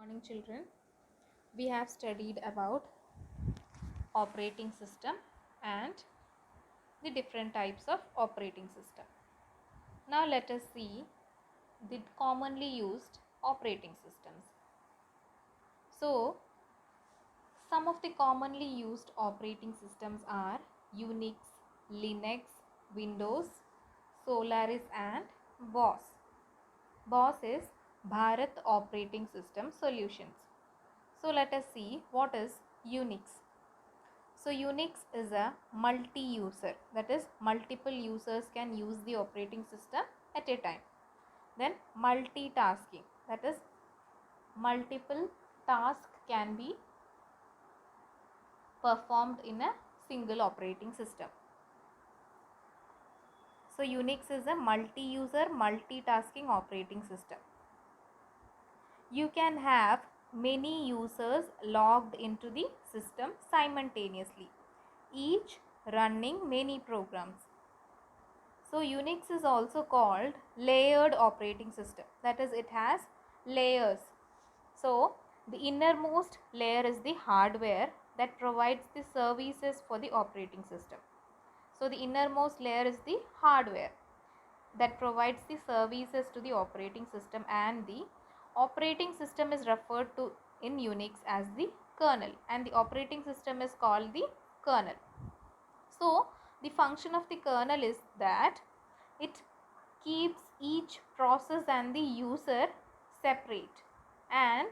Morning children. We have studied about operating system and the different types of operating system. Now let us see the commonly used operating systems. So some of the commonly used operating systems are Unix, Linux, Windows, Solaris and BOS. BOS is Bharat Operating System Solutions. So let us see what is Unix. So Unix is a multi-user, that is multiple users can use the operating system at a time. Then multitasking, that is multiple tasks can be performed in a single operating system. So Unix is a multi-user multitasking operating system. You can have many users logged into the system simultaneously, each running many programs. So Unix is also called layered operating system, that is it has layers. So the innermost layer is the hardware that provides the services for the operating system. So the innermost layer is the hardware that provides the services to the operating system, and the operating system is referred to in Unix as the kernel, and the operating system is called the kernel. So the function of the kernel is that it keeps each process and the user separate and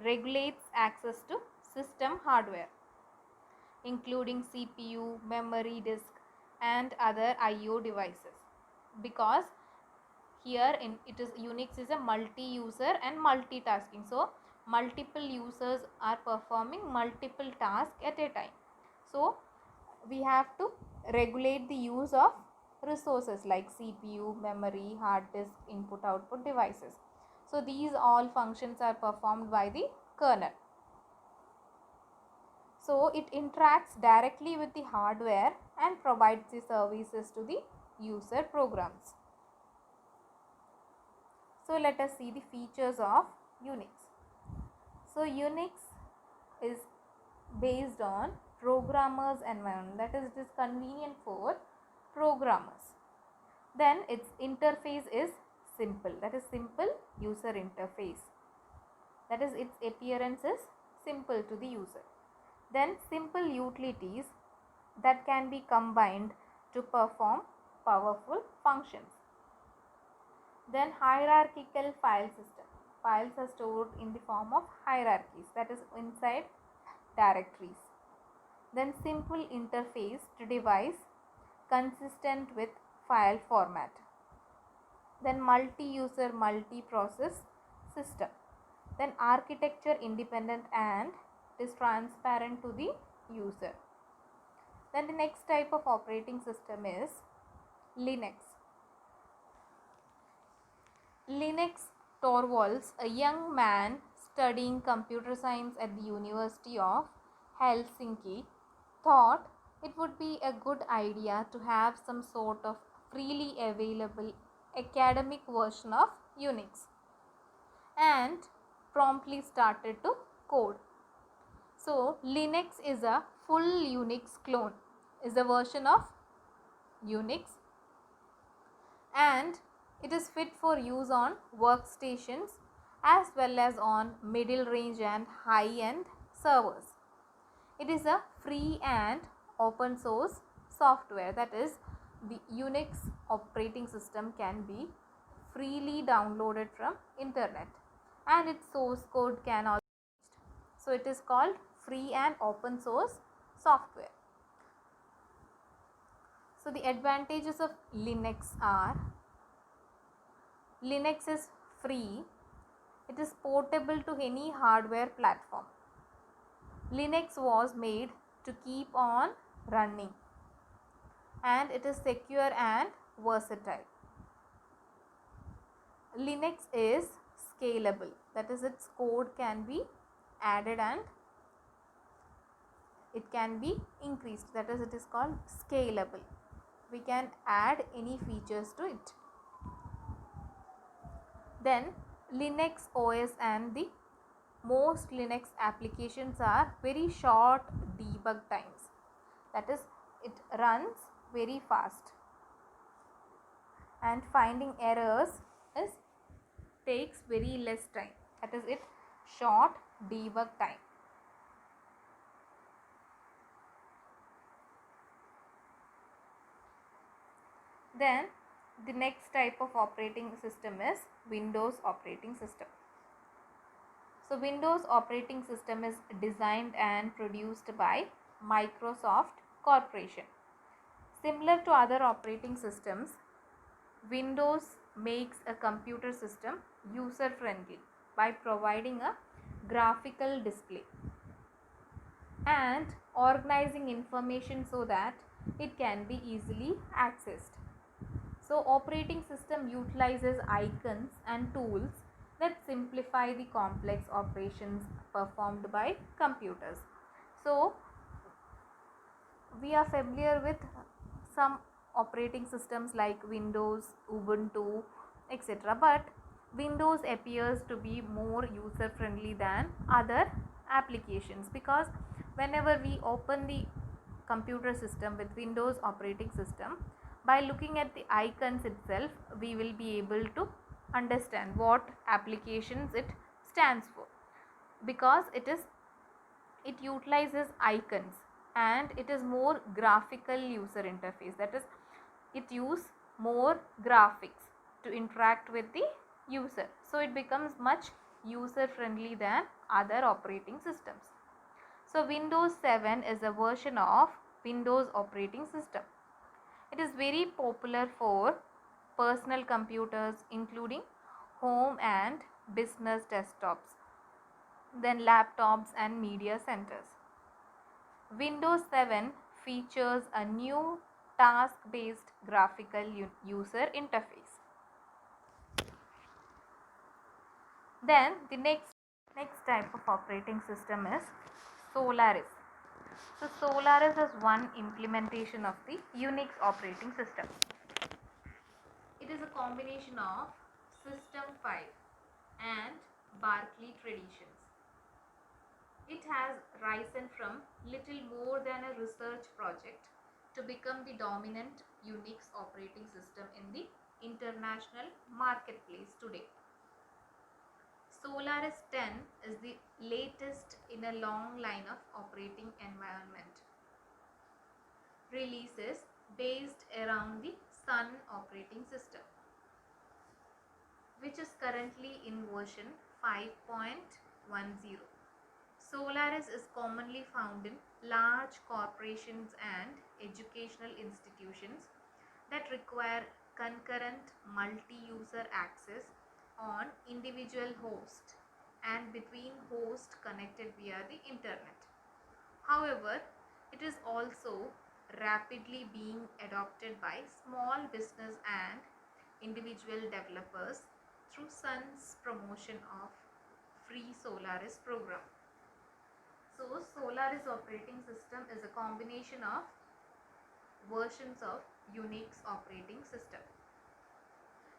regulates access to system hardware, including CPU, memory disk and other IO devices, because here in it is Unix is a multi-user and multitasking. So multiple users are performing multiple tasks at a time. So we have to regulate the use of resources like CPU, memory, hard disk, input output devices. So these all functions are performed by the kernel. So it interacts directly with the hardware and provides the services to the user programs. So let us see the features of Unix. So Unix is based on programmers environment, that is it is convenient for programmers. Then its interface is simple, that is simple user interface, that is its appearance is simple to the user. Then simple utilities that can be combined to perform powerful functions. Then hierarchical file system, files are stored in the form of hierarchies, that is inside directories. Then simple interface to device consistent with file format. Then multi-user multi-process system. Then architecture independent and it is transparent to the user. Then the next type of operating system is Linux. Linus Torvalds, a young man studying computer science at the University of Helsinki, thought it would be a good idea to have some sort of freely available academic version of Unix, and promptly started to code. So Linux is a full Unix clone, is a version of Unix, and it is fit for use on workstations as well as on middle range and high end servers. It is a free and open source software, that is the Unix operating system can be freely downloaded from internet and its source code can also be used. So it is called free and open source software. So the advantages of Linux are: Linux is free, it is portable to any hardware platform. Linux was made to keep on running, and it is secure and versatile. Linux is scalable, that is its code can be added and it can be increased, that is it is called scalable. We can add any features to it. Then Linux OS and the most Linux applications are very short debug times. That is, it runs very fast, and finding errors is takes very less time. That is, it short debug time. Then the next type of operating system is Windows operating system. So Windows operating system is designed and produced by Microsoft Corporation. Similar to other operating systems, Windows makes a computer system user friendly by providing a graphical display and organizing information so that it can be easily accessed. So operating system utilizes icons and tools that simplify the complex operations performed by computers. So we are familiar with some operating systems like Windows, Ubuntu, etc. But Windows appears to be more user friendly than other applications, because whenever we open the computer system with Windows operating system, by looking at the icons itself, we will be able to understand what applications it stands for, because it utilizes icons and it is more graphical user interface. That is, it use more graphics to interact with the user, so it becomes much user friendly than other operating systems. So Windows 7 is a version of Windows operating system. It is very popular for personal computers including home and business desktops, then laptops and media centers. Windows 7 features a new task-based graphical user interface. Then the next type of operating system is Solaris. So Solaris is one implementation of the Unix operating system. It is a combination of System 5 and Berkeley traditions. It has risen from little more than a research project to become the dominant Unix operating system in the international marketplace today. Solaris 10 is the latest in a long line of operating environment releases based around the Sun operating system, which is currently in version 5.10. Solaris is commonly found in large corporations and educational institutions that require concurrent multi-user access on individual hosts and between hosts connected via the internet. However, it is also rapidly being adopted by small business and individual developers through Sun's promotion of free Solaris program. So Solaris operating system is a combination of versions of Unix operating system,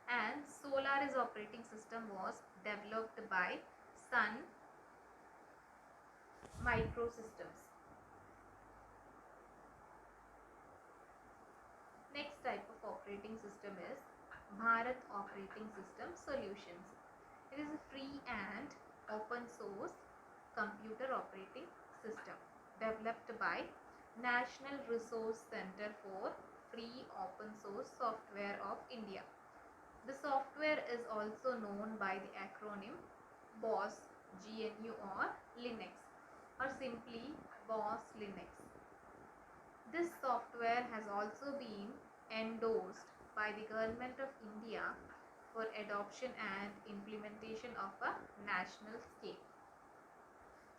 and Solaris operating system was developed by Sun Microsystems. Next type of operating system is Bharat Operating System Solutions. It is a free and open source computer operating system developed by National Resource Center for Free Open Source Software of India. The software is also known by the acronym BOSS, GNU, or Linux, or simply BOSS Linux. This software has also been endorsed by the Government of India for adoption and implementation of a national scale.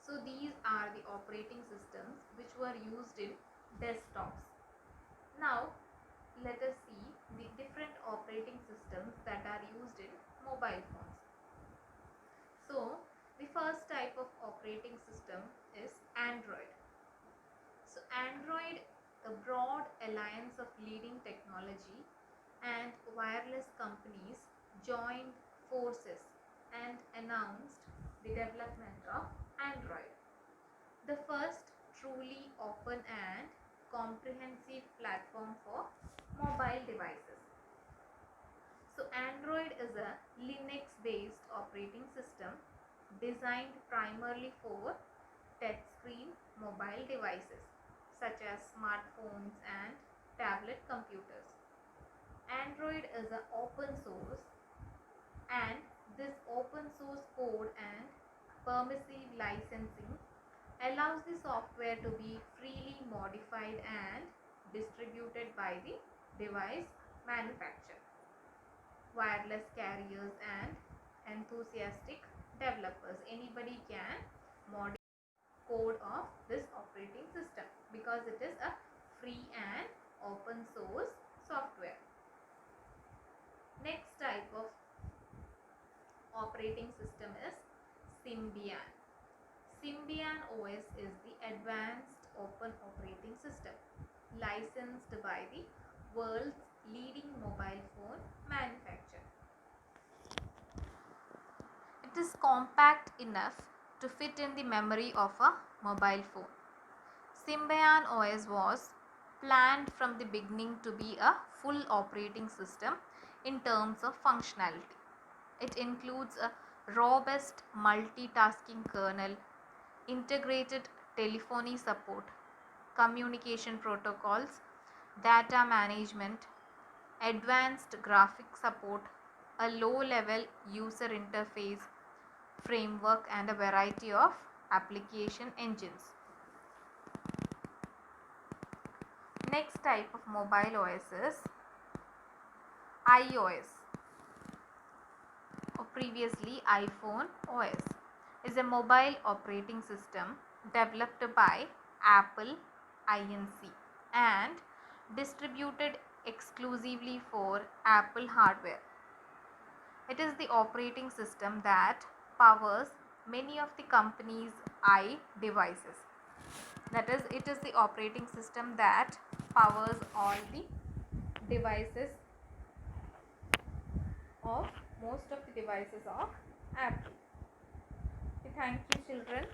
So these are the operating systems which were used in desktops. Now let us see the different operating systems that are used in mobile phones. So the first type of operating system is Android. So Android, a broad alliance of leading technology and wireless companies, joined forces and announced the development of Android, the first truly open and comprehensive platform for mobile devices. So Android is a Linux-based operating system designed primarily for touchscreen mobile devices such as smartphones and tablet computers. Android is an open source, and this open source code and permissive licensing allows the software to be freely modified and distributed by the device manufacturer, wireless carriers, and enthusiastic developers. Anybody can modify code of this operating system because it is a free and open source software. Next type of operating system is Symbian. Symbian OS is the advanced open operating system licensed by the world's leading mobile phone manufacturer. It is compact enough to fit in the memory of a mobile phone. Symbian OS was planned from the beginning to be a full operating system in terms of functionality. It includes a robust multitasking kernel, integrated telephony support, communication protocols, data management, advanced graphic support, a low-level user interface framework, and a variety of application engines. Next type of mobile OS is iOS, or previously iPhone OS, is a mobile operating system developed by Apple Inc. and distributed exclusively for Apple hardware. It is the operating system that powers many of the company's iDevices. That is, it is the operating system that powers all the devices of most of the devices of Apple. Thank you, children.